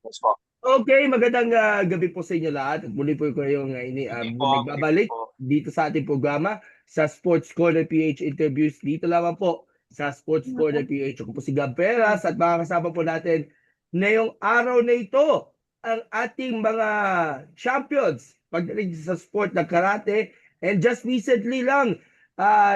Yes po. Okay, magandang gabi po sa inyo lahat. At muli po kayong Hindi po, good evening nagbabalik po. dito sa ating programa sa Sports Corner PH Interviews. Dito lamang po sa Sports Corner PH. Ako po si Gab Peras at makakasama po natin ngayong araw na ito ang ating mga champions pagdating sa sport ng karate. And just recently lang,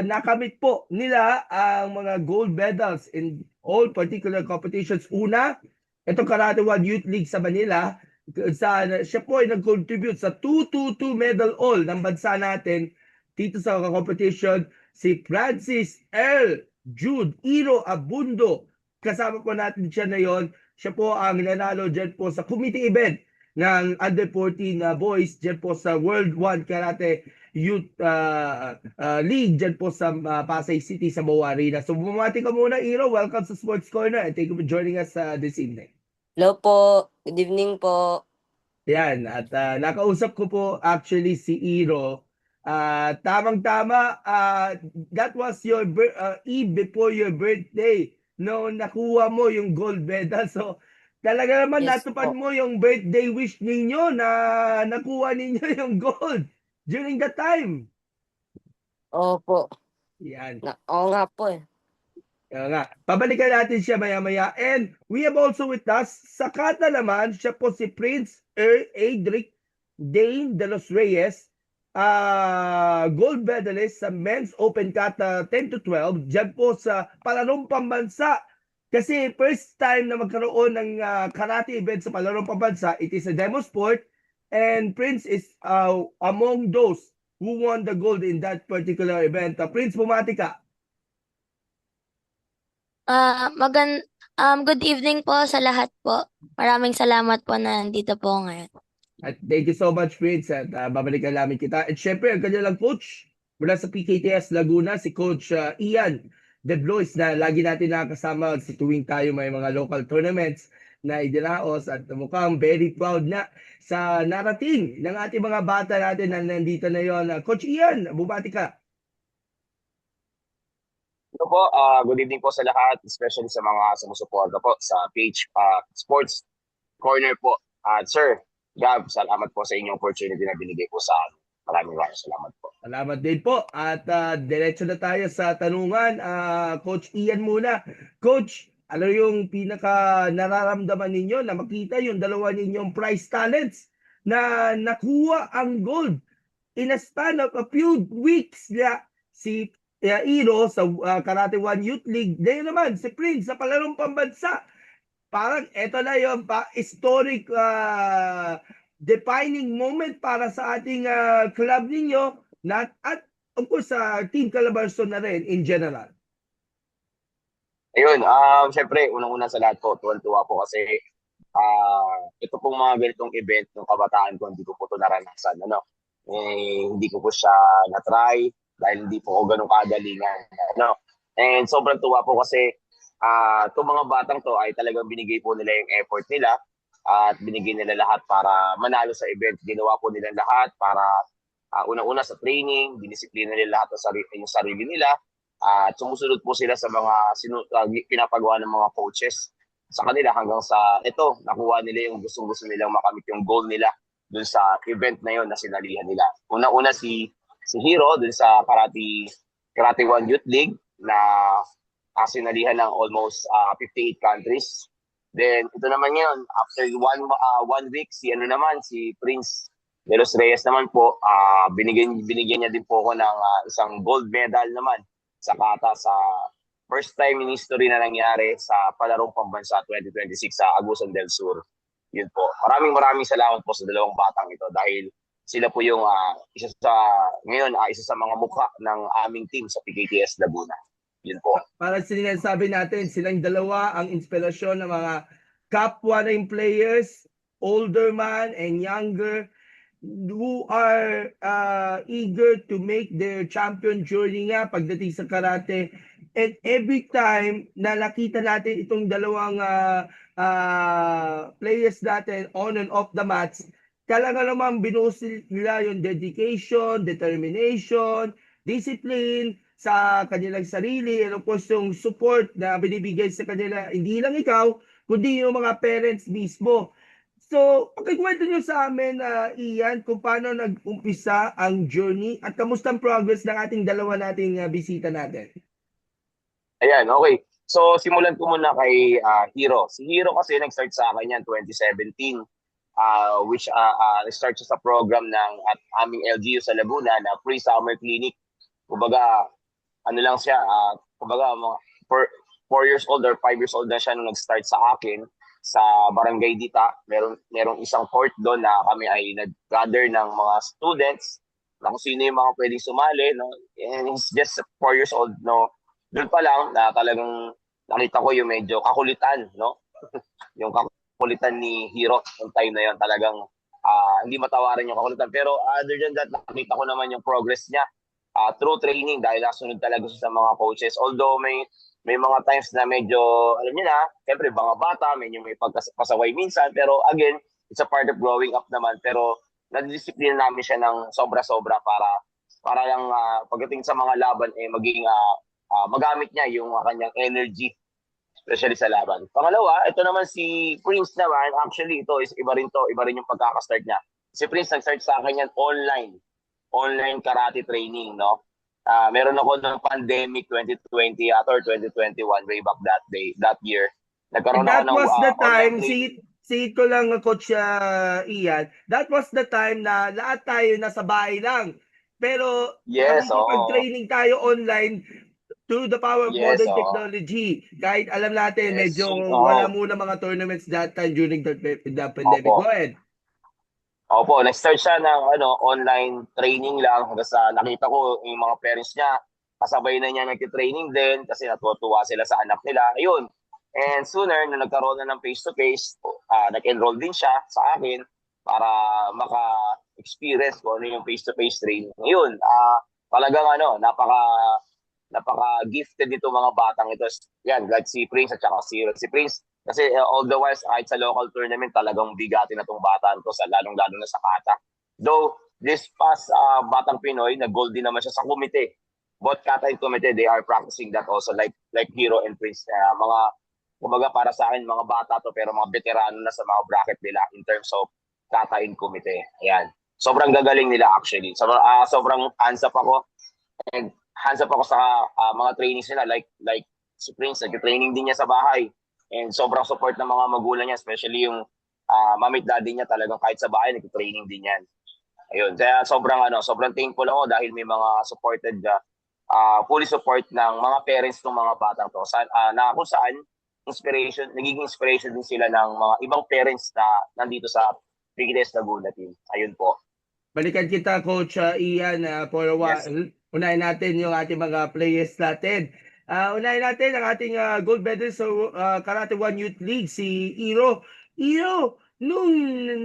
nakamit po nila ang mga gold medals in all particular competitions. Una, itong Karate One Youth League sa Manila, siya po ay nag-contribute sa 222 medal all ng bansa natin dito sa competition. Si Francis L. Jude Iro Abundo. Kasama po natin siya na yon. Siya po ang nanalo dyan po sa committee event ng Under 14 boys dyan po sa World One Karate Youth League dyan po sa Pasay City sa Boa Arena. So bumati ka muna, Iro. Welcome sa Sports Corner and thank you for joining us this evening. Hello po, good evening po. Yan, at nakausap ko po actually si Iro. Tamang-tama, that was your eve before your birthday no nakuha mo yung gold medal. So talaga naman Yes natupad po. mo yung birthday wish ninyo na nakuha ninyo yung gold during that time. Opo. Yan. Oo nga po eh. Kaya nga, pabalikan natin siya maya-maya. And we have also with us, sa kata naman, siya po si Prince Adric Dane de los Reyes, gold medalist sa Men's Open Kata 10 to 12, dyan po sa palarong pambansa. Kasi first time na magkaroon ng karate event sa palarong pambansa, it is a demo sport, and Prince is among those who won the gold in that particular event. Prince, bumati ka. Good evening po sa lahat po. Maraming salamat po na nandito po ngayon. At thank you so much, Prince. At babalikan namin kita. At syempre, ang kanilang coach mula sa PKTS Laguna, si Coach Ian De Blois, na lagi natin nakakasama sa tuwing tayo may mga local tournaments na idinaos, at mukhang very proud na sa narating ng ating mga bata natin na nandito na yon. Coach Ian, bumati ka. Ito po, good evening po sa lahat, especially sa mga sumusuporta po sa page Sports Corner po. At Sir Gab, salamat po sa inyong opportunity na binigay po sa amin. Maraming salamat po. Salamat din po. At diretso na tayo sa tanungan. Coach Ian muna. Coach, ano yung pinaka nararamdaman ninyo na makita yung dalawa ninyong prize talents na nakuha ang gold in a span of a few weeks? Si Iro sa Karate One Youth League. Ngayon naman, si Prince sa palarong pambansa. Parang eto na yung historic defining moment para sa ating club ninyo at of course sa Team Calabarzon na rin in general. Ayun, syempre, unang-una sa lahat po, tuwan-tuwa po kasi ito pong mga ganitong event ng kabataan ko, hindi ko po ito naranasan. Hindi ko po siya na-try dahil hindi po ako ganun kagalingan. And sobrang tuwa po kasi itong mga batang to ay talagang binigay po nila yung effort nila at binigay nila lahat para manalo sa event. Ginawa po nila lahat para unang-una sa training, dinisiplina nila lahat yung sarili nila at sumusunod po sila sa mga pinapagawa ng mga coaches sa kanila hanggang sa ito, nakuha nila yung gustong-gusto nilang makamit yung goal nila dun sa event na yon na sinalihan nila. Una-una si Hero dun sa Karate One Youth League na sinalihan ng almost 58 countries. Then ito naman ngayon, after one week, si Prince De Los Reyes naman po, binigyan niya din po ako ng isang gold medal naman sa kata sa first time in history na nangyari sa Palarong Pambansa 2026 sa Agusan del Sur. Yun po. Maraming salamat po sa dalawang batang ito dahil sila po yung isa sa mga mukha ng aming team sa PKTS Laguna. Yun po. Para sinasabi natin, silang dalawa ang inspirasyon ng mga kapwa na yung players, older man and younger, who are eager to make their champion journey nga pagdating sa karate. And every time na nakita natin itong dalawang players natin on and off the mats, talaga naman binuhos nila yung dedication, determination, discipline sa kanilang sarili, and of course yung support na binibigay sa kanila, hindi lang ikaw, kundi yung mga parents mismo. So, pakikwento nyo sa amin, Ian, kung paano nag-umpisa ang journey at kamusta ang progress ng ating dalawa nating bisita natin. Ayan, okay. So, simulan ko muna kay Hero. Si Hero kasi nag-start sa akin yan 2017, which nag-start siya sa program ng at aming LGU sa Laguna na free summer clinic. Kumbaga, ano lang siya, kumbaga, mga 4 years old or 5 years old na siya nung nag-start sa akin sa Barangay Dita. Merong isang court doon na kami ay nag-gather ng mga students na kung sino yung mga pwedeng sumali, no? And he's just 4 years old, no? Doon pa lang na talagang nakita ko yung medyo kakulitan, no? Yung kakulitan ni Hero yung time na yon talagang hindi matawaran yung kakulitan. Pero other than that, nakita ko naman yung progress niya through training dahil nasunod talaga siya sa mga coaches. Although may mga times na medyo, alam niyo na, siyempre mga bata, medyo may pagpasaway minsan. Pero again, it's a part of growing up naman. Pero nadidisiplina namin siya ng sobra-sobra para lang pagdating sa mga laban, maging magamit niya yung kanyang energy, especially sa laban. Pangalawa, ito naman si Prince naman, actually ito is iba rin yung pagkaka-start niya. Si Prince nag-start sa akin yan online karate training, no? Meron ako ng pandemic 2020 or 2021 way back that year. Nagkaroon And that ako ng was the time, online training. see ko lang, Coach Ian, that was the time na lahat tayo nasa bahay lang. Pero Yes, oo. nakikipag-training tayo online through the power of Yes, modern oo. technology. Kahit alam natin, Yes, medyo oo. wala muna mga tournaments that time during the pandemic. Opo. Go ahead. Opo, nag-start siya ng online training lang hanggang sa nakita ko yung mga parents niya, kasabay na niya nagti-training din kasi natutuwa sila sa anak nila. Ayun. And sooner, na nagkaroon na ng face-to-face, nag-enroll din siya sa akin para maka-experience ko ano yung face-to-face training. Ayun, talagang napaka-gifted nito mga batang ito. Yan, like si Prince at saka si Prince. Kasi all the while, kahit sa local tournament, talagang bigatin na itong bataan to, lalong-lalo na sa kata. Though, this past Batang Pinoy, nag-gold din naman siya sa komite. Both kata and komite, they are practicing that also, like Hero and Prince. Kumbaga para sa akin, mga bata to, pero mga veterano na sa mga bracket nila in terms of kata and komite. Ayan. Sobrang gagaling nila actually. Sobrang hands up ako. And hands up ako sa mga trainings nila, like si Prince, nag-training din niya sa bahay. And sobrang support ng mga magulang niya, especially yung mami at daddy niya, talagang kahit sa bahay, nag-training din yan. Ayun, kaya sobrang thankful ako dahil may mga supported, fully support ng mga parents ng mga batang to. Na kung saan, nagiging inspiration din sila ng mga ibang parents na nandito sa Pigilles Laguna team. Ayun po. Balikan kita, Coach Ian, for a while. Yes. Unahin natin yung ating mga players natin. Unahin natin ang ating gold medalist sa Karate 1 Youth League, si Iro. Iro, nung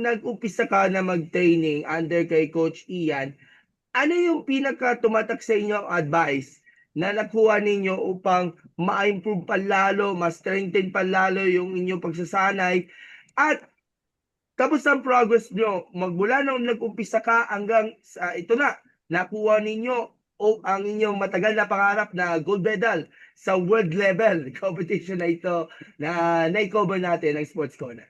nag-upisa ka na mag-training under kay Coach Ian, ano yung pinaka-tumatak sa inyo ang advice na nakuha ninyo upang ma-improve pa lalo, ma-strengthen pa lalo yung inyong pagsasanay? At kamusta ang progress nyo? Magmula nung nag-umpisa ka hanggang sa ito na, nakuha ninyo o ang inyong matagal na pangarap na gold medal sa world level competition na ito na na-cover natin ng Sports Corner.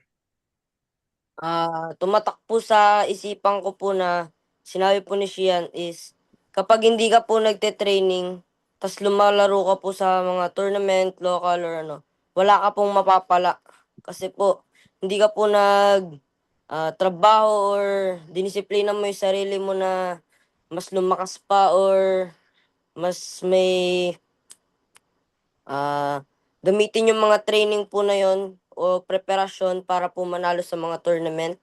Tumatak po sa isipan ko po na sinabi po ni Shian is kapag hindi ka po nagte-training tas lumalaro ka po sa mga tournament, local or wala ka pong mapapala. Kasi po, hindi ka po trabaho or dinisiplina mo yung sarili mo na mas lumakas pa or mas may gamitin yung mga training po na yon o preparasyon para po manalo sa mga tournament.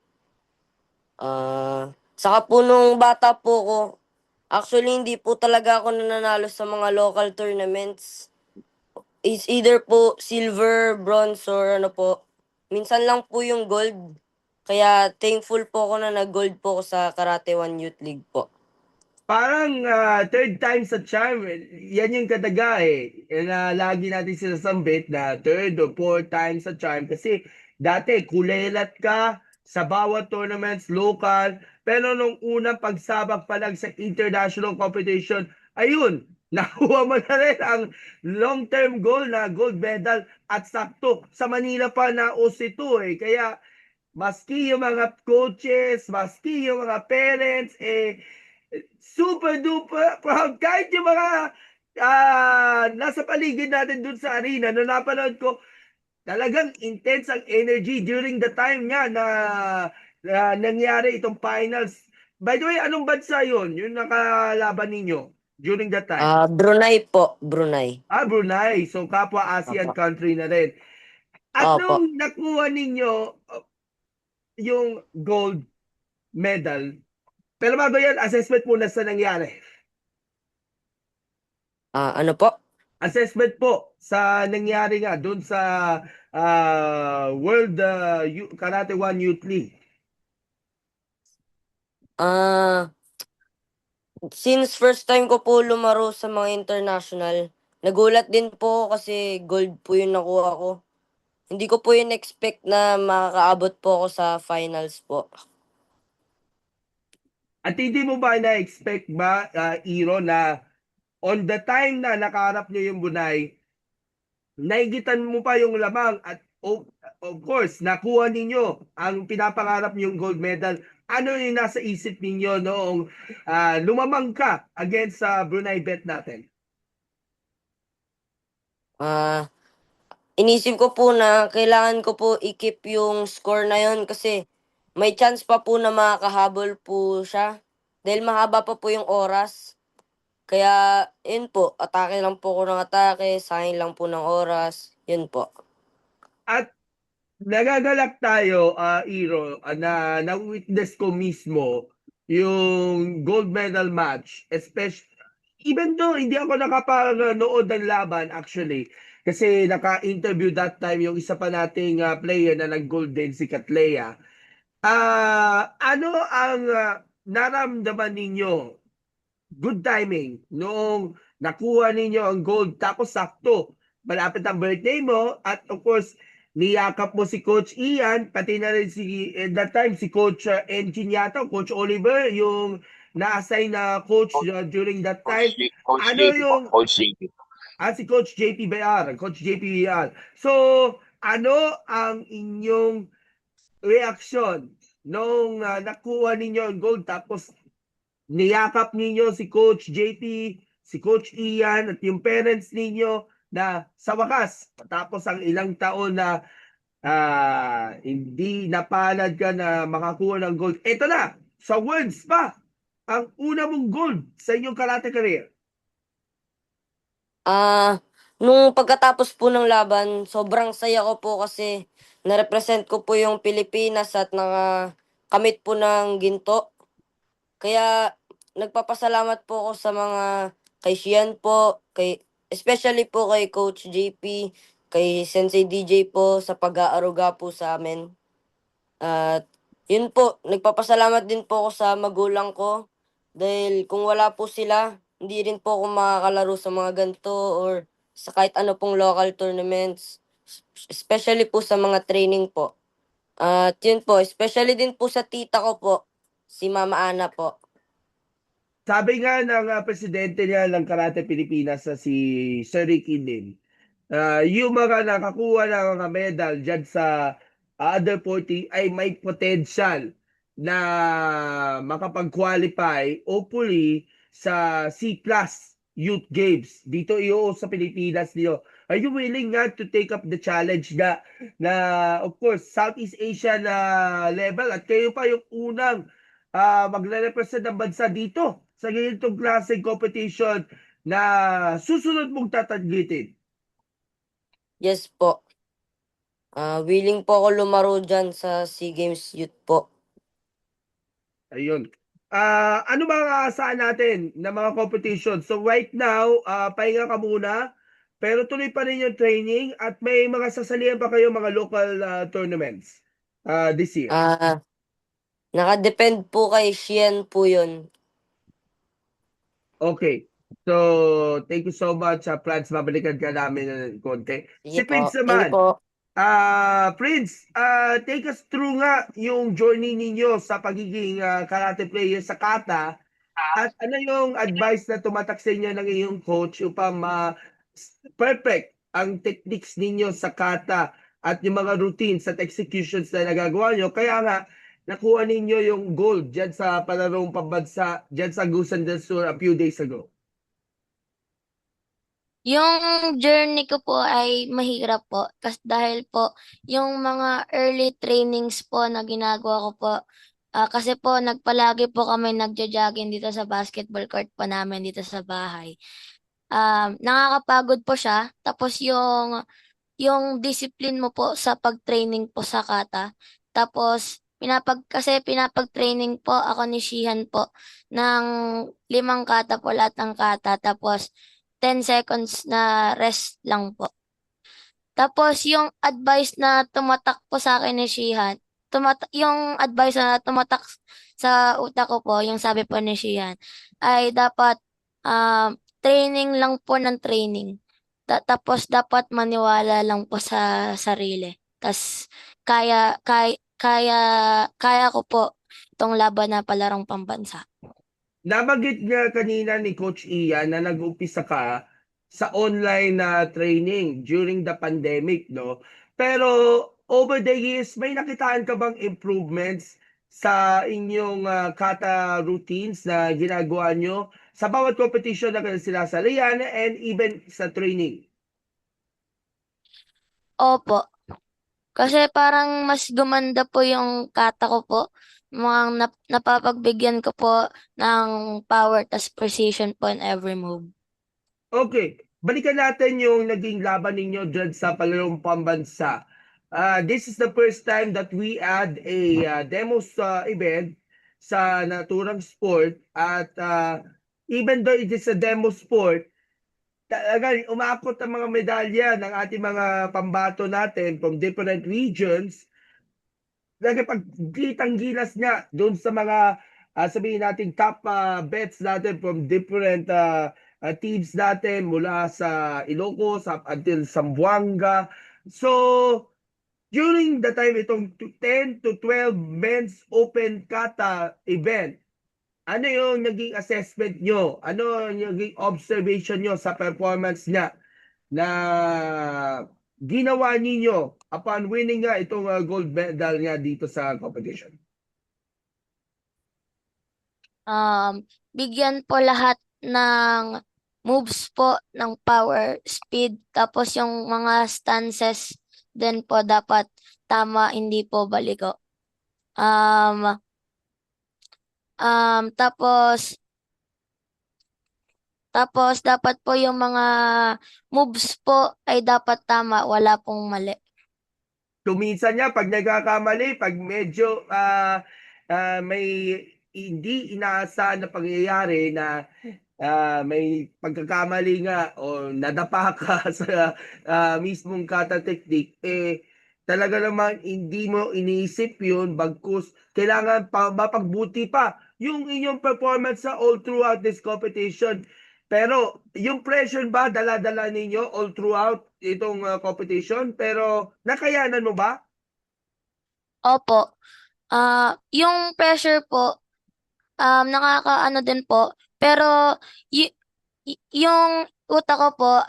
Saka po nung bata po ko, actually hindi po talaga ako nananalo sa mga local tournaments. It's either po silver, bronze, or po. Minsan lang po yung gold. Kaya thankful po ako na nag-gold po ako sa Karate 1 Youth League po. Parang third time sa charm, yan yung kadaga na lagi natin sinasambit na third or fourth time sa charm kasi dati kulelat ka sa bawat tournaments, local, pero nung unang pagsabak pa lang sa international competition, ayun, nakuha mo na rin ang long-term goal na gold medal at sakto. Sa Manila pa na OC2 kaya maski yung mga coaches, maski yung mga parents, super duper proud. Kahit yung mga nasa paligid natin dun sa arena, na napanood ko, talagang intense ang energy during the time nga na nangyari itong finals. By the way, anong bansa yun? Yung nakalaban ninyo during that time? Brunei po, Brunei. Brunei. So, kapwa ASEAN Opo. country na rin. At Opo. nung nakuha ninyo yung gold medal, pero bago yan, assessment muna sa nangyari. Ano po? Assessment po sa nangyari nga doon sa World Karate One Youth League. Since first time ko po lumaro sa mga international, nagulat din po kasi gold po yung nakuha ko. Hindi ko po yun expect na makakaabot po ako sa finals po. At hindi mo ba na-expect ba, Iro, na on the time na nakaharap nyo yung Bunay, naigitan mo pa yung lamang at of course, nakuha ninyo ang pinapangarap yung gold medal. Ano yung nasa isip ninyo noong lumamang ka against sa Brunei bet natin? Inisip ko po na kailangan ko po i-keep yung score na yun kasi may chance pa po na makakahabol po siya. Dahil mahaba pa po yung oras. Kaya, yun po, atake lang po ko ng atake, sayang lang po ng oras. Yun po. At nagagalak tayo, Iro, na-witness ko mismo yung gold medal match, especially, even though hindi ako nakapanood ng laban actually, kasi naka-interview that time yung isa pa nating player na nag-gold din, si Catlea. Ano ang naramdaman ninyo? Good timing noong nakuha ninyo ang gold, tapos sakto malapit ang birthday mo, at of course niyakap mo si Coach Ian, pati na rin that time si Coach Engine yata, Coach Oliver yung na-assign na coach during that time. Coach Ano JP po. yung Coach JP. si Coach JP Bayar, Coach JP Bayar. So, ano ang inyong reaksyon nung nakuha ninyo ang gold, tapos niyakap ninyo si Coach JP, si Coach Ian, at yung parents ninyo, na sa wakas, tapos ang ilang taon na hindi napalad ka na makakuha ng gold. Ito na, sa words pa, ang una mong gold sa inyong karate career. Nung pagkatapos po ng laban, sobrang saya ko po kasi na-represent ko po yung Pilipinas at nakakamit po ng ginto. Kaya nagpapasalamat po ako sa mga kay Shian po, especially po kay Coach JP, kay Sensei DJ po sa pag-aaruga po sa amin. At yun po, nagpapasalamat din po ako sa magulang ko dahil kung wala po sila, hindi rin po ako makakalaro sa mga ganito or sa kahit ano pong local tournaments, especially po sa mga training po. At yun po, especially din po sa tita ko po, si Mama Ana po. Sabi nga ng presidente niya ng Karate Pilipinas, si Sir Ricky Lim, yung mga nakakuha ng mga medal dyan sa under 40 ay may potential na makapag-qualify hopefully sa C-Class Youth Games dito sa Pilipinas niyo. Are you willing nga to take up the challenge na of course Southeast Asia na level, at kayo pa yung unang magre-represent ng bansa dito sa ganitong klaseng competition na susunod mong tataglitin? Yes po. Willing po ako lumaro dyan sa SEA Games Youth po. Ayun. Ano ba ang aasahan natin na mga competition? So right now, pahinga ka muna, pero tuloy pa rin yung training, at may mga sasalihan pa kayo mga local tournaments this year. Nakadepend po kay Shian po yun. Okay. So, thank you so much, Franz. Babalikan ka namin ng konti. Si Sige po. Prince Thank naman. you po. Prince, take us through nga yung journey ninyo sa pagiging karate player sa kata, at ano yung advice na tumatak sa inyo ng iyong coach upang perfect ang techniques ninyo sa kata at yung mga routines at executions na nagagawa nyo. Kaya nga, nakuha ninyo yung gold dyan sa palarong pambansa, dyan sa Gusan del Sur a few days ago. Yung journey ko po ay mahirap po dahil po yung mga early trainings po na ginagawa ko po kasi po nagpalagi po kami nagja-jogging dito sa basketball court po namin dito sa bahay. Nakakapagod po siya. Tapos yung discipline mo po sa pag-training po sa kata. Tapos kasi pinapag-training po ako ni Shihan po ng 5 kata po lahat ng kata. Tapos 10 seconds na rest lang po. Tapos yung advice na tumatak po sa akin ni Shihan, yung advice na tumatak sa utak ko po, yung sabi po ni Shihan, ay dapat training lang po ng training. Tapos dapat maniwala lang po sa sarili. Tapos kaya ko po itong laban na palarong pambansa. Nabanggit nga kanina ni Coach Ian na nag-umpisa ka sa online na training during the pandemic, no? Pero over the years, may nakitaan ka bang improvements sa inyong kata routines na ginagawa nyo sa bawat competition na sinasalihan and even sa training? Opo. Kasi parang mas gumanda po yung kata ko po. Mga napapagbigyan ko po ng power tas precision po in every move. Okay, balikan natin yung naging laban ninyo dyan sa palarong pambansa. This is the first time that we add a demos event sa naturang sport at even though it is a demo sport, talaga umaakot ang mga medalya ng ating mga pambato natin from different regions. Nagpagkitang gilas niya doon sa mga sabihin natin top bets natin from different teams natin mula sa Ilocos up until Zamboanga. So, during the time itong 10 to 12 men's open kata event, ano yung naging assessment nyo? Ano yung naging observation nyo sa performance niya na ginawa ninyo upon winning nga itong gold medal nga dito sa competition? Bigyan po lahat ng moves po ng power, speed, tapos yung mga stances din po dapat tama, hindi po baliko. Tapos dapat po yung mga moves po ay dapat tama, wala pong mali. Kuminsan niya, pag nagkakamali, pag medyo may hindi inaasahan na pangyayari na may pagkakamali nga o nadapa ka sa mismong kata technique, talaga naman hindi mo iniisip yun, bagkus kailangan mapagbuti pa yung inyong performance sa all throughout this competition. Pero yung pressure ba dala-dala ninyo all throughout itong competition? Pero nakayanan mo ba? Opo. Yung pressure po, nakakaano din po. Pero yung utak ko po,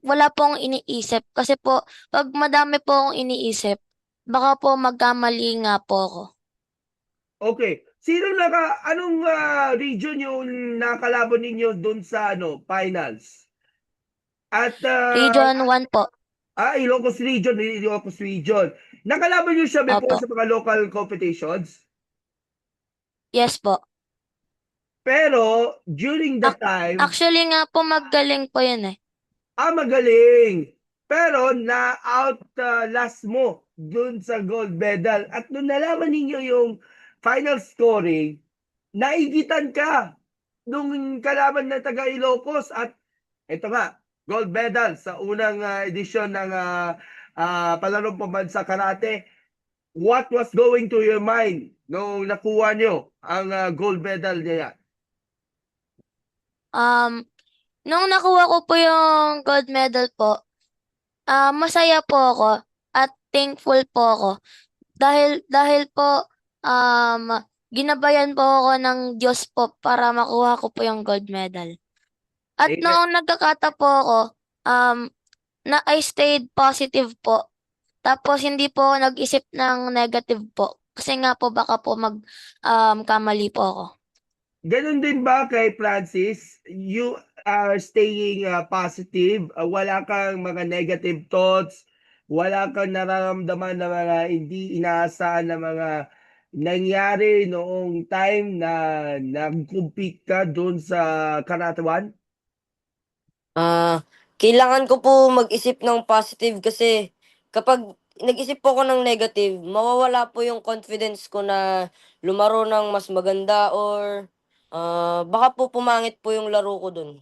wala pong iniisip. Kasi po, pag madami po akong iniisip, baka po magkamali nga po ako. Okay. Anong region yung nakalaban ninyo doon sa finals? At Region 1 po. Ilocos Region. Nakalaban niyo siya before Opo. sa mga local competitions? Yes po. Pero during the time, Actually nga po, magaling po yun eh. magaling. Pero na-out last mo dun sa gold medal. At nung nalaman ninyo yung final scoring, naigitan ka nung kalaban ng taga Ilocos. At ito nga, gold medal sa unang edisyon ng palarong pambansa karate. What was going to your mind nung nakuha nyo ang gold medal niya? Nung nakuha ko po yung gold medal po, masaya po ako at thankful po ako. Dahil po, ginabayan po ako ng Diyos po para makuha ko po yung gold medal. At Amen. noong nagkakata po ako, I stayed positive po. Tapos hindi po ako nag-isip ng negative po. Kasi nga po baka po kamali po ako. Ganun din ba kay Francis? You are staying positive? Wala kang mga negative thoughts? Wala kang nararamdaman na mga hindi inaasahan na mga nangyari noong time na nag-compete ka doon sa Karate 1? Kailangan ko po mag-isip ng positive kasi kapag nag-isip po ako ng negative, mawawala po yung confidence ko na lumaro ng mas maganda or baka po pumangit po yung laro ko dun.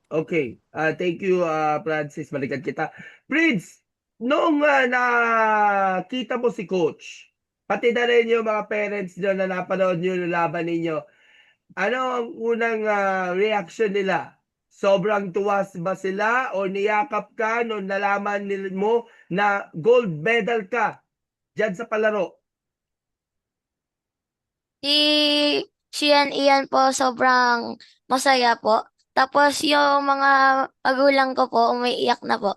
Okay. Thank you, Francis. Balikan kita. Prince, noong nakita mo si Coach, pati na rin yung mga parents nyo na napanood nyo yung laban ninyo, ano ang unang reaction nila? Sobrang tuwas ba sila o niyakap ka nung nalaman mo na gold medal ka dyan sa palaro? Si Ian po sobrang masaya po. Tapos yung mga magulang ko po umiiyak na po.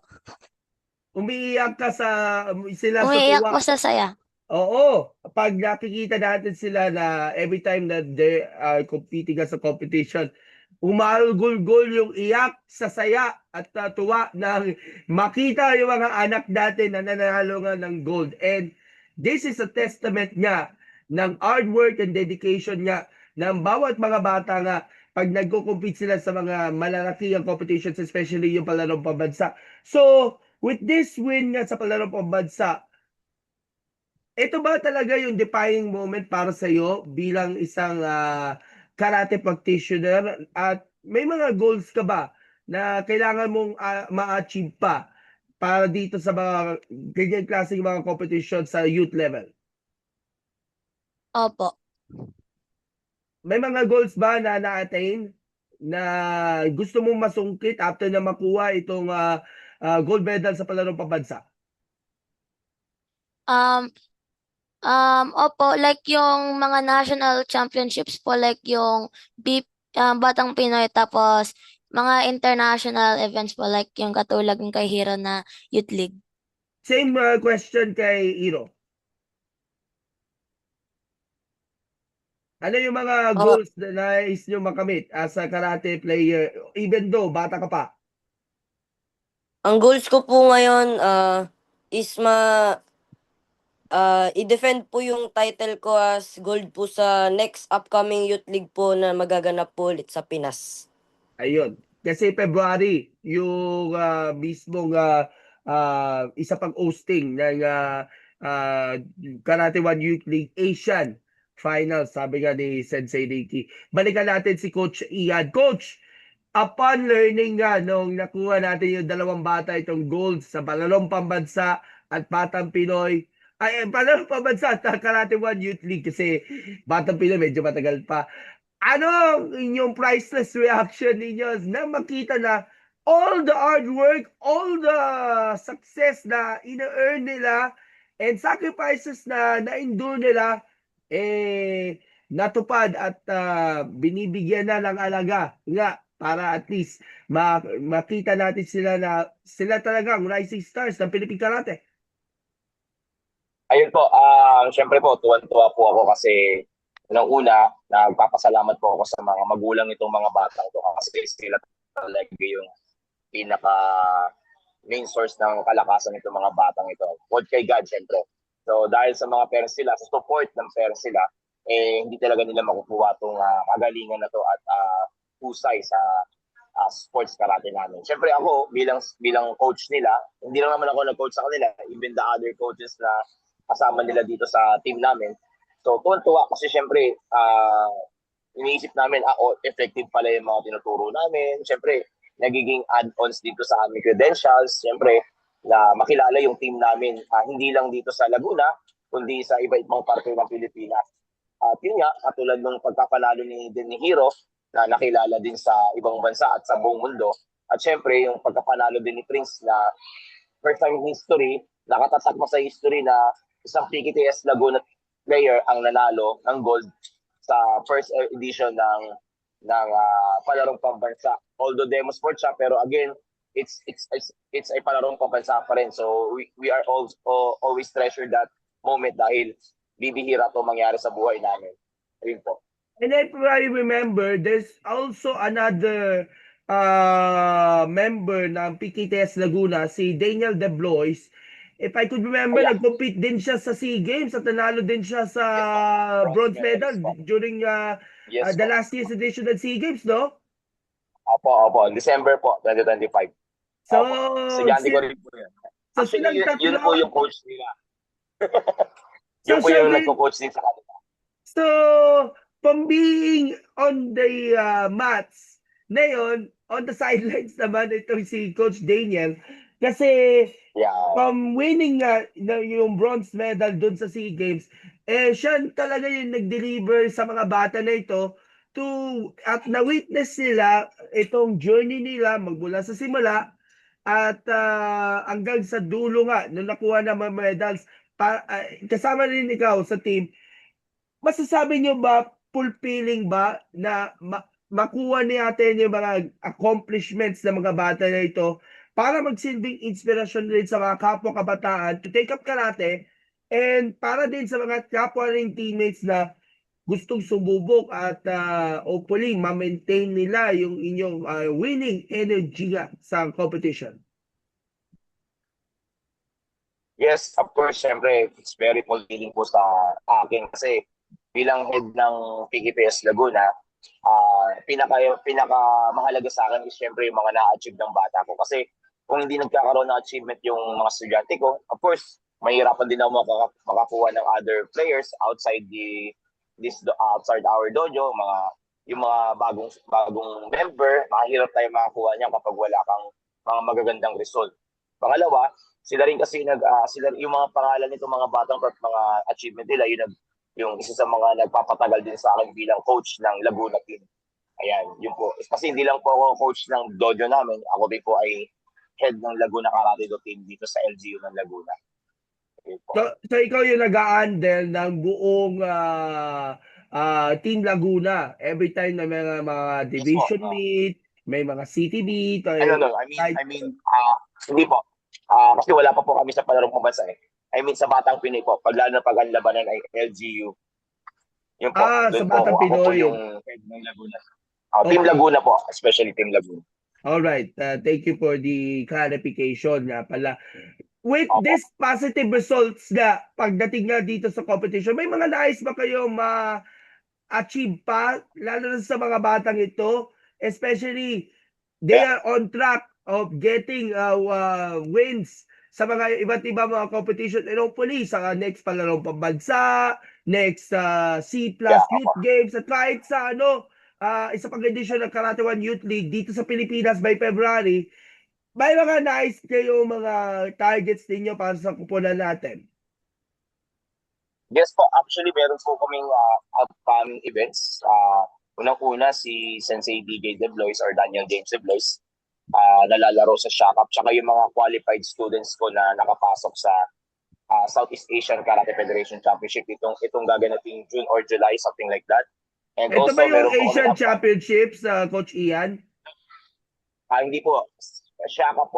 Umiiyak ka sila sa Umiiyak po tuwa. sa saya. Oo, pag nakikita natin sila na every time that they are competing as a competition, umarugol-gol yung iyak sa saya at tuwa ng makita yung mga anak natin na nanalo nga ng gold. And this is a testament nga ng hard work and dedication nga ng bawat mga bata nga pag nagko-compete sila sa mga malalaking competitions, especially yung palarong pambansa. So, with this win nga sa palarong pambansa, ito ba talaga yung defining moment para sa iyo bilang isang karate practitioner at may mga goals ka ba na kailangan mong ma-achieve pa para dito sa mga ganyan klaseng mga competition sa youth level? Opo. May mga goals ba na na-attain na gusto mong masungkit after na makuha itong gold medal sa palarong pambansa? Um, opo, like yung mga national championships po, like yung Batang Pinoy, tapos mga international events po, like yung katulad ng kay Hero na Youth League. Same question kay Iro. Ano yung mga Ah, goals na nais nyo makamit as a karate player even though bata ka pa? ang goals ko po ngayon is i-defend po yung title ko as gold po sa next upcoming Youth League po na magaganap po ulit sa Pinas. Ayun. Kasi February, yung mismong isa pang hosting ng Karate 1 Youth League Asian Finals, sabi nga ni Sensei Ricky. Balikan natin si Coach Ian. Coach, upon learning nga nung nakuha natin yung dalawang bata itong gold sa Balalong Pambansa at Batang Pinoy, Balalong Pambansa at Karate 1 Youth League kasi Batang Pinoy medyo matagal pa. Ano inyong priceless reaction ninyo na makita na all the hard work, all the success na ina-earn nila and sacrifices na na-endure nila natupad at binibigyan na ng alaga nga para at least makita natin sila na sila talagang rising stars ng Philippine Karate. Ayun po, syempre po, tuwan-tuwa po ako kasi unang-una, nagpapasalamat po ako sa mga magulang itong mga batang to kasi sila talaga yung pinaka main source ng kalakasan nitong mga batang ito. Bukod kay God, syempre. So, dahil sa mga parents sila, sa support ng parents sila, hindi talaga nila makukuha itong kagalingan na to at husay sa sports karate namin. Syempre ako, bilang coach nila, hindi lang naman ako nag-coach sa kanila, even the other coaches na kasama nila dito sa team namin. So, tuwan-tuwa kasi syempre, iniisip namin, effective pala yung mga tinuturo namin. Syempre, nagiging add-ons dito sa aming credentials. Syempre, na makilala yung team namin, hindi lang dito sa Laguna, kundi sa iba-ibang parte ng Pilipinas. At yun nga, katulad ng pagkapanalo ni Hero, na nakilala din sa ibang bansa at sa buong mundo. At syempre, yung pagkapanalo din ni Prince na first time in history, nakatatak mo sa history na isang PKTS Laguna player ang nanalo ng gold sa first edition ng palarong pambansa. Although demo sport siya, pero again, it's a palarong pambansa pa rin. So we are always treasure that moment dahil bibihira to mangyari sa buhay namin. Ayun po. And if I remember, there's also another member ng PKTS Laguna, si Daniel De Blois. If I could remember, Yeah. nag-compete din siya sa SEA Games at nanalo din siya sa bronze medal during Yes the po. last year's edition ng SEA Games, no? Opo. December po, 2025. So, Estudyante ko rin po yun. so Actually, silang yun po tatlo. yung coach nila. So, Yun po yung syempre, nagko-coach din sa kanila. so, from being on the mats, ngayon, on the sidelines naman itong si Coach Daniel, kasi Yeah. from winning yung bronze medal dun sa SEA Games, siya talaga yung nag-deliver sa mga bata na ito at na-witness nila itong journey nila magmula sa simula at hanggang sa dulo nga nung nakuha ng mga medals. Kasama rin ikaw sa team, masasabi nyo ba, fulfilling ba na makuha natin yung mga accomplishments ng mga bata na ito para magsilbing inspirasyon rin sa mga kapwa kabataan to take up karate and para din sa mga kapwa ring teammates na gustong sumubok at hopefully ma-maintain nila yung inyong winning energy nga sa competition? Yes, of course, syempre, it's very fulfilling po sa akin kasi bilang head ng PKPS Laguna, pinaka mahalaga sa akin is syempre yung mga na-achieve ng bata ko. Kasi kung hindi nagkakaroon ng achievement yung mga estudyante ko, of course, mahirapan din ako makakuha ng other players outside outside our dojo, yung mga bagong member, mahirap tayo makakuha niyan kapag wala kang mga magagandang result. Pangalawa, sila rin kasi sila yung mga pangalan nito mga batang at mga achievement nila yung isa sa mga nagpapatagal din sa akin bilang coach ng Laguna team. Ayan, yun po. Kasi hindi lang po ako coach ng dojo namin, ako din po ay head ng Laguna Karate Do team dito sa LGU ng Laguna. So ikaw yung nag-a-handle ng buong Team Laguna every time na may mga division meet, may mga city meet. No. I mean, hindi po. Kasi wala pa po kami sa palarong pambansa eh. I mean, sa Batang Pinoy po. Lalo na pag ang labanan ay LGU. Yun po. Sa Batang Ako po Pinoy. yung head ng Laguna. Team Laguna po. Especially Team Laguna. Alright. Thank you for the clarification nga pala. With this positive results nga, pagdating nga dito sa competition, may mga nais ba kayo ma-achieve pa? Lalo na sa mga batang ito. Especially, they are on track of getting wins sa mga iba't ibang mga competition and hopefully sa next palarong pambansa, next C+ Youth Games at kahit sa isa pang edisyon ng Karate 1 Youth League dito sa Pilipinas by February. May mga nice kayo mga targets ninyo para sa kupunan natin? Yes po, actually meron po kaming upcoming events. Unang-una si Sensei DJ De Blois or Daniel James De Blois nalalaro sa Shakap, tsaka yung mga qualified students ko na nakapasok sa Southeast Asian Karate Federation Championship itong gaganating June or July, something like that. And ito also, ba yung meron po Asian kami Championships, Coach Ian? hindi po. Shakap,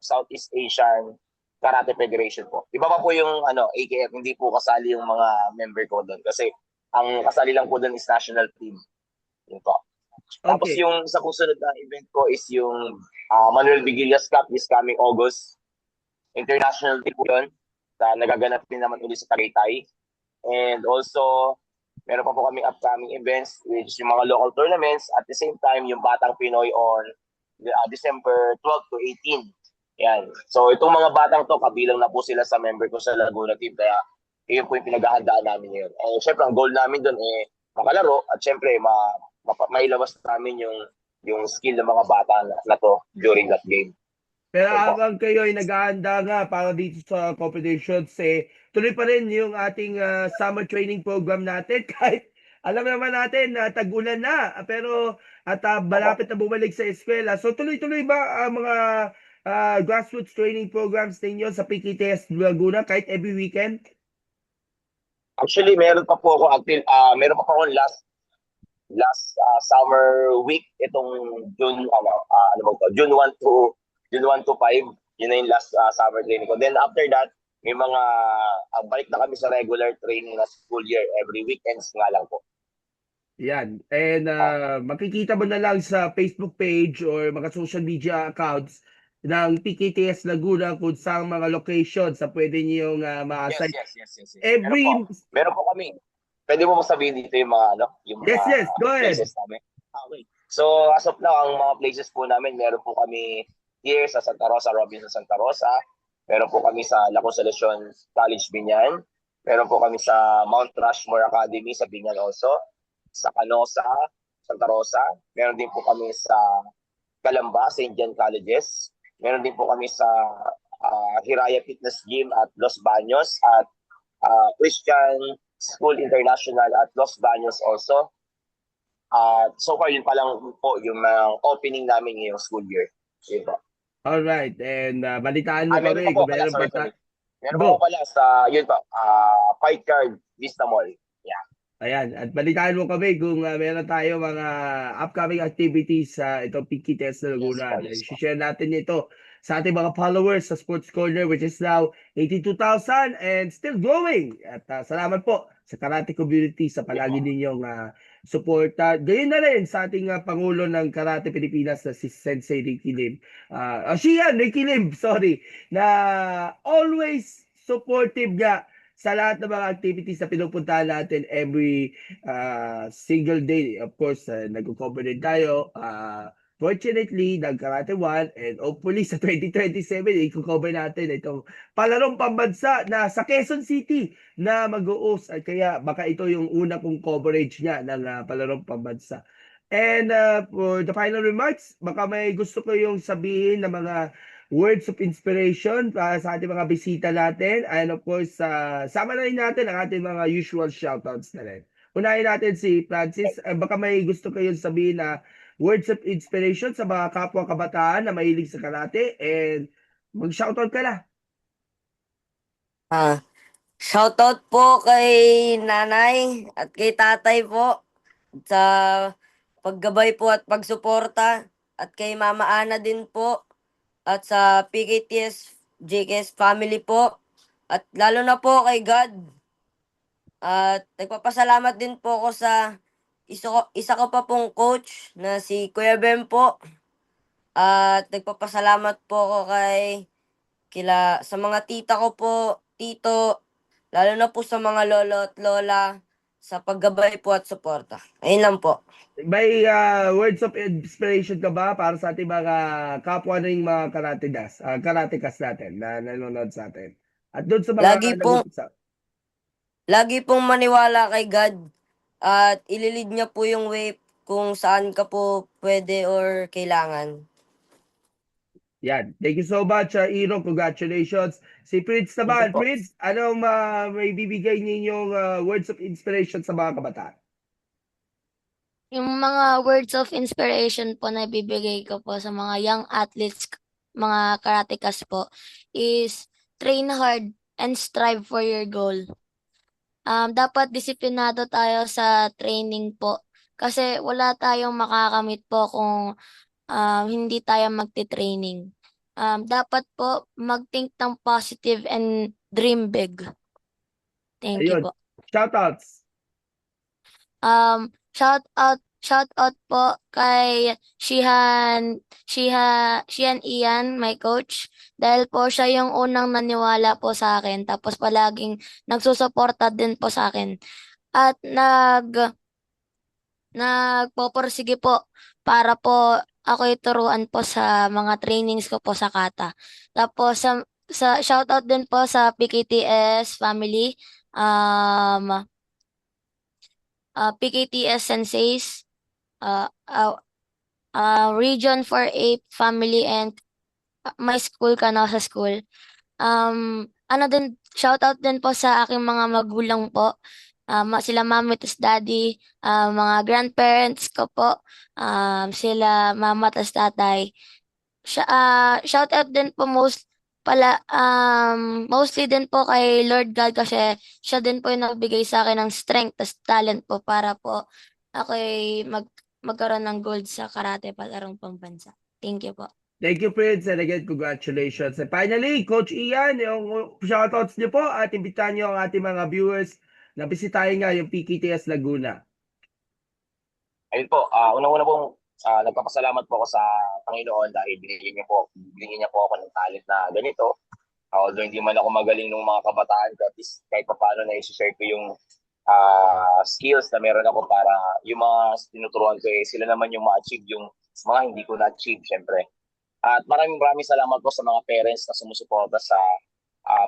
Southeast Asian Karate Federation po. Iba pa po yung AKF, hindi po kasali yung mga member ko doon kasi ang kasali lang po doon is national team. Yun po. Tapos yung sa susunod na event ko is yung Manuel Vigilias Cup this coming August. International team po yun. Nagaganap din naman ulit sa Tagaytay. And also, meron pa po kami upcoming events which is yung mga local tournaments. At the same time, yung Batang Pinoy on December 12 to 18. Yan. So itong mga batang to, kabilang na po sila sa member ko sa Laguna team. Kaya yun po yung pinaghahandaan namin ngayon. Siyempre, ang goal namin doon makalaro at siyempre mailabas namin yung skill ng mga bata na to during that game. Pero habang kayo ay naghahanda nga para dito sa competitions, tuloy pa rin yung ating summer training program natin kahit alam naman natin na tag-ulan na pero malapit na bumalik sa eskwela. So tuloy-tuloy ba ang mga grassroots training programs ninyo sa PKTS Laguna kahit every weekend? Actually, meron pa po ako last summer week itong June June 1 to June 1 to 5, yun na yung last summer training ko. Then after that, may mga balik na kami sa regular training na school year. Every weekends nga lang po. Yan. And makikita mo na lang sa Facebook page or mga social media accounts ng PKTS Laguna kung saan mga locations sa pwede niyong ma-assign. Yes. Every... Meron po kami. Pwede mo sabihin dito yung mga yung mga Yes, go ahead. places namin. Okay. So as of now, ang mga places po namin, meron po kami here sa Santa Rosa, Robinson Santa Rosa. Meron po kami sa La Consolacion College Binyan. Meron po kami sa Mount Rushmore Academy sa Binyan also. Sa Canosa, Santa Rosa. Meron din po kami sa Calamba, St. John Colleges. Meron din po kami sa Hiraya Fitness Gym at Los Baños at Christian School International at Los Baños also. So far, yun pa lang po yung opening namin ngayong school year. Yun po. Alright, and balitaan mo meron kami pa po kung pala, meron pa sorry. Meron Go. pa po pala sa, yun po, Fight Card Vista Mall. Ayan, at balitaan mo kami kung meron tayo mga upcoming activities sa itong PKTS Laguna. Yes po. I-share natin ito sa ating mga followers sa Sports Corner, which is now 82,000 and still growing. At salamat po sa karate community sa palagi ninyong suporta. Gayon na rin sa ating Pangulo ng Karate Pilipinas na si Sensei Ricky Lim. Ricky Lim, sorry, na always supportive nga sa lahat ng mga activities na pinupuntahan natin every single day. Of course, nag-cover din tayo. Fortunately, nag-Karate 1 and hopefully sa 2027, i-cover natin itong palarong pambansa na sa Quezon City na mag-uus. Kaya baka ito yung una kong coverage niya ng palarong pambansa. And for the final remarks, baka may gusto ko yung sabihin na mga words of inspiration para sa ating mga bisita natin. And of course, sama na rin natin ang ating mga usual shoutouts na rin. Unahin natin si Francis. Baka may gusto kayong sabihin na words of inspiration sa mga kapwa kabataan na mahilig sa karate. And mag-shoutout ka na. Shoutout po kay nanay at kay tatay po sa paggabay po at pagsuporta at kay Mama Ana din po at sa PKTS JKS family po at lalo na po kay God. At nagpapasalamat din po ako sa isa ko pa pong coach na si Kuya Ben po. At nagpapasalamat po ako sa mga tita ko po, tito, lalo na po sa mga lolo at lola sa paggabay po at suporta. Ayun lang po. May words of inspiration ka ba para sa ating mga kapwa ng mga karatekas natin na nanonood sa atin? At doon sa mga Lagi pong maniwala kay God at ililid niya po yung way kung saan ka po pwede or kailangan. Yan. Thank you so much, Iro. Congratulations. Si Prince naman. Prince, anong may bibigay ninyong words of inspiration sa mga kabataan? Yung mga words of inspiration po na bibigay ko po sa mga young athletes, mga karatekas po, is train hard and strive for your goal. Dapat disiplinado tayo sa training po kasi wala tayong makakamit po kung hindi tayo magti-training. Dapat po mag-think ng positive and dream big. Thank you po. Shoutouts. Shout out po kay Shihan Ian, my coach. Dahil po siya yung unang naniwala po sa akin. Tapos palaging nagsusuporta din po sa akin. At nagpoporsige po para po ako ituruan po sa mga trainings ko po sa kata. Tapos sa shout out din po sa PKTS family. PKTS senseis, Region 4A family and my school, Canosa School. Shoutout din po sa aking mga magulang po. Sila mami tas daddy, mga grandparents ko po, sila mama tas tatay. Shoutout din po mostly din po kay Lord God kasi siya din po yung nagbigay sa akin ng strength at talent po para po ako magkaroon ng gold sa karate palarong pambansa. Thank you po. Thank you, Prince. And again, congratulations. And finally, Coach Ian, yung shoutouts niyo po at imbitahan niyo ang ating mga viewers na bisitahin nga yung PKTS Laguna. Ayun po, unang-una pong nagpapasalamat po ako sa Panginoon dahil binigyan niya po ako ng talent na ganito. Although hindi man ako magaling ng mga kabataan ko, at least kahit pa paano na i-share ko yung skills na meron ako para yung mga tinuturuan ko sila naman yung ma-achieve yung mga hindi ko na-achieve, syempre. At maraming salamat po sa mga parents na sumusuporta sa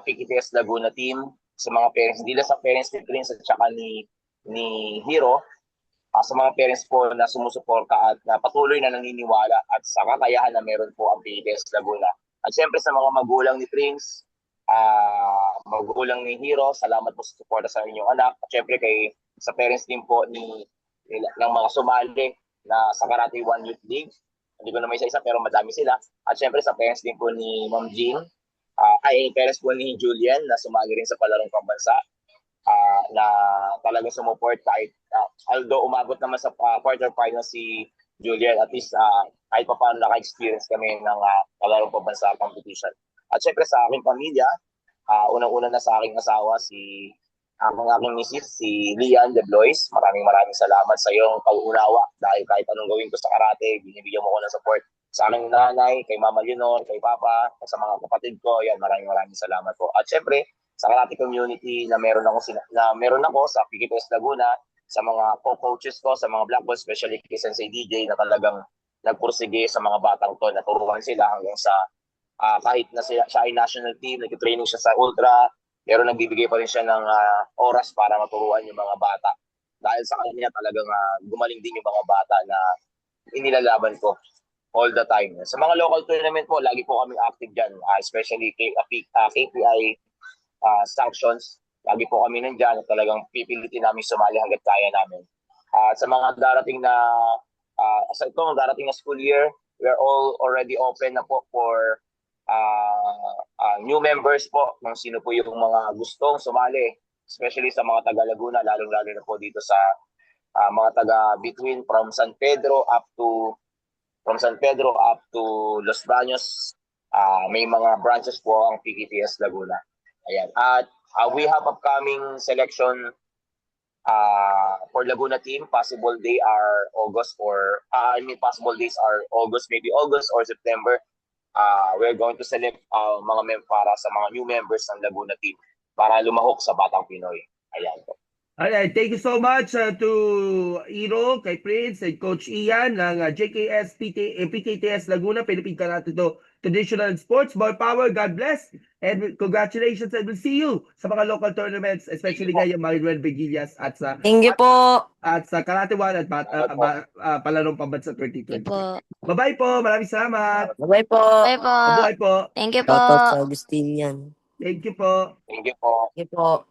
PKTS Laguna team, sa mga parents, hindi lang sa parents ni Prince at saka ni Hero, sa mga parents po na sumusuporta at na patuloy na naniniwala at sa kakayahan na meron po ang PKTS Laguna. At syempre sa mga magulang ni Prince, magulang ni Hero, salamat po sa suporta sa inyong anak. At syempre sa parents din po ng mga sumali na sa Karate 1 Youth League. Hindi ko na may isa-isa pero madami sila. At syempre sa parents din po ni Ma'am Jean, parents po ni Julian na sumali rin sa palarong pambansa, na talagang sumuport kahit although umabot naman sa quarter final si Julian, at least kahit pa paano naka-experience kami ng palarong pambansa competition. At syempre sa aking pamilya, unang-una na sa aking asawa, ang aking misis, si Lian De Blois. Maraming salamat sa iyong pag-unawa dahil kahit anong gawin ko sa karate, binibigyan mo ko ng support sa aking nanay, kay Mama Leonor, kay Papa, sa mga kapatid ko. Yan, maraming salamat po. At syempre, sa karate community na meron ako sa PKTS Laguna, sa mga co-coaches ko, sa mga black belts, especially kay Sensei DJ na talagang nagpursige sa mga batang to, naturuan sila hanggang sa kahit na siya ay national team, nag-training siya sa Ultra, pero nagbibigay pa rin siya ng oras para maturuan yung mga bata. Dahil sa kanya talagang gumaling din yung mga bata na inilalaban ko all the time. Sa mga local tournament po, lagi po kaming active dyan, especially KPI sanctions. Lagi po kami nandyan at talagang pipilitin namin sumali hanggat kaya namin. Sa mga darating na school year, we are all already open na po for new members po, kung sino po yung mga gustong sumali, especially sa mga taga Laguna, lalong-lalo na po dito sa mga taga between from San Pedro up to Los Baños. May mga branches po ang PKTS Laguna. Ayan. At we have upcoming selection for Laguna team. Possible days are August, maybe August or September. We're going to select mga para sa mga new members ng Laguna team para lumahok sa Batang Pinoy. Ayan po. Alright, thank you so much to Iro, kay Prince, and Coach Ian ng PKTS Laguna, Philippine Karate Do Traditional Sports. More power, God bless, and congratulations, and we'll see you sa mga local tournaments, especially ngayon Manuel Begillas at sa Thank you po. Karate 1 at Palarong Pambansa 2020. Thank you po. Bye-bye po, maraming salamat. Bye-bye po. Bye po. Mabuhay po. Thank you po. Shoutout sa Agustinian. Thank you po. Thank you po. Thank you po.